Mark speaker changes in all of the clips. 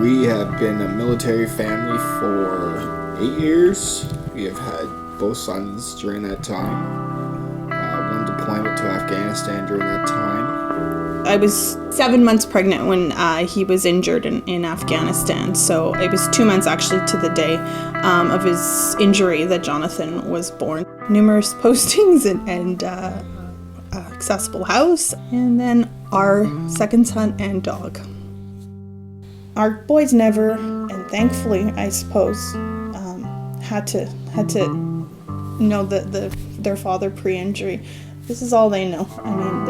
Speaker 1: We have been a military family for 8 years. We have had both sons during that time. One deployment to Afghanistan during that time.
Speaker 2: I was 7 months pregnant when he was injured in Afghanistan. So it was 2 months actually to the day of his injury that Jonathan was born. Numerous postings and accessible house, and then our second son and dog. Our boys never, and thankfully, I suppose, had to know their father pre-injury. This is all they know. I mean,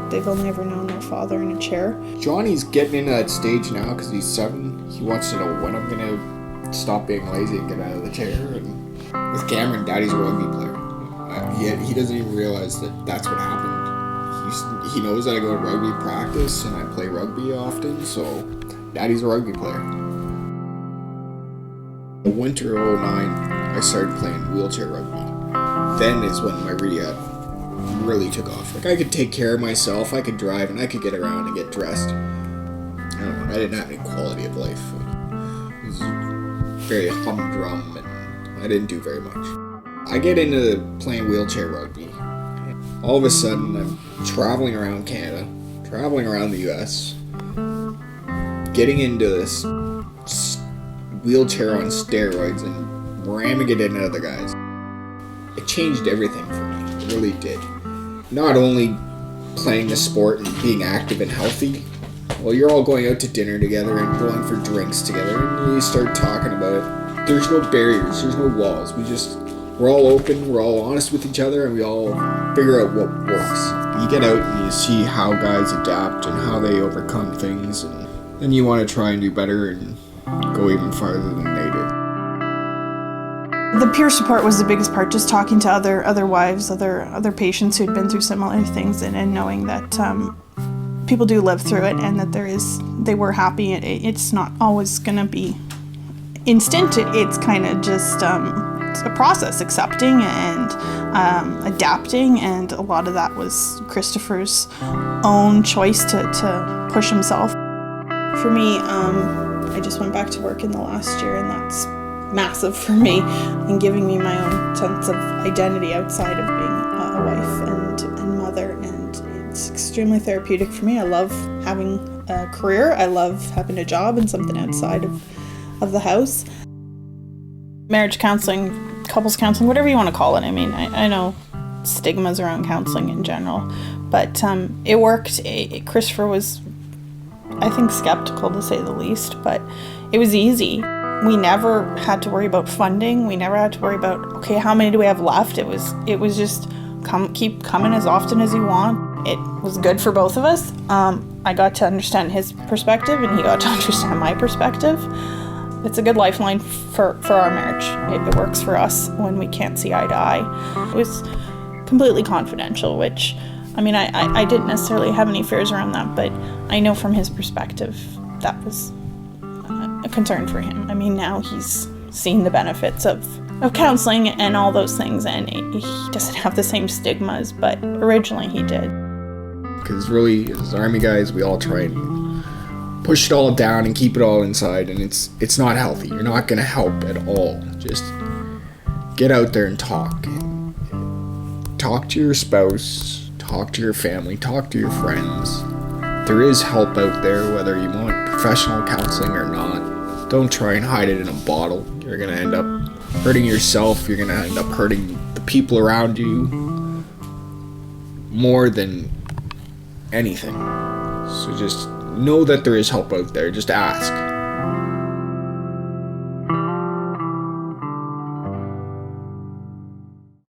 Speaker 2: they've only ever known their father in a chair.
Speaker 1: Johnny's getting into that stage now because he's 7. He wants to know when I'm gonna stop being lazy and get out of the chair. And with Cameron, Daddy's a rugby player. Yet he doesn't even realize that that's what happened. He knows that I go to rugby practice and I play rugby often, so Daddy's a rugby player. In winter of 09, I started playing wheelchair rugby. Then is when my rehab really took off. Like, I could take care of myself, I could drive, and I could get around and get dressed. I don't know, I didn't have any quality of life. It was very humdrum, and I didn't do very much. I get into playing wheelchair rugby. All of a sudden, I'm traveling around Canada, traveling around the US, getting into this wheelchair on steroids and ramming it into other guys. It changed everything for me. It really did. Not only playing the sport and being active and healthy, well, you're all going out to dinner together and going for drinks together, and you start talking about it. There's no barriers, there's no walls. We're all open, we're all honest with each other, and we all figure out what works. You get out and you see how guys adapt and how they overcome things, and then you want to try and do better and go even farther than they did.
Speaker 2: The peer support was the biggest part, just talking to other wives, other patients who'd been through similar things, and knowing that people do live through it, and that they were happy. It's not always going to be instant. It's kind of just a process, accepting and adapting, and a lot of that was Christopher's own choice to push himself. For me, I just went back to work in the last year, and that's massive for me, and giving me my own sense of identity outside of being a wife and mother, and it's extremely therapeutic for me. I love having a career, I love having a job and something outside of the house. Marriage counseling, couples counseling, whatever you want to call it. I mean, I know stigmas around counseling in general, but it worked. Christopher was, I think, skeptical to say the least, but it was easy. We never had to worry about funding. We never had to worry about, okay, how many do we have left? It was just keep coming as often as you want. It was good for both of us. I got to understand his perspective, and he got to understand my perspective. It's a good lifeline for our marriage. It works for us when we can't see eye to eye. It was completely confidential, which, I mean, I didn't necessarily have any fears around that, but I know from his perspective that was a concern for him. I mean, now he's seen the benefits of counseling and all those things, and he doesn't have the same stigmas, but originally he did.
Speaker 1: Because really, as Army guys, we all try and push it all down and keep it all inside, and it's not healthy. You're not going to help at all. Just get out there and talk. Talk to your spouse, talk to your family, talk to your friends. There is help out there, whether you want professional counseling or not. Don't try and hide it in a bottle. You're going to end up hurting yourself. You're going to end up hurting the people around you more than anything. So just know that there is help out there. Just ask.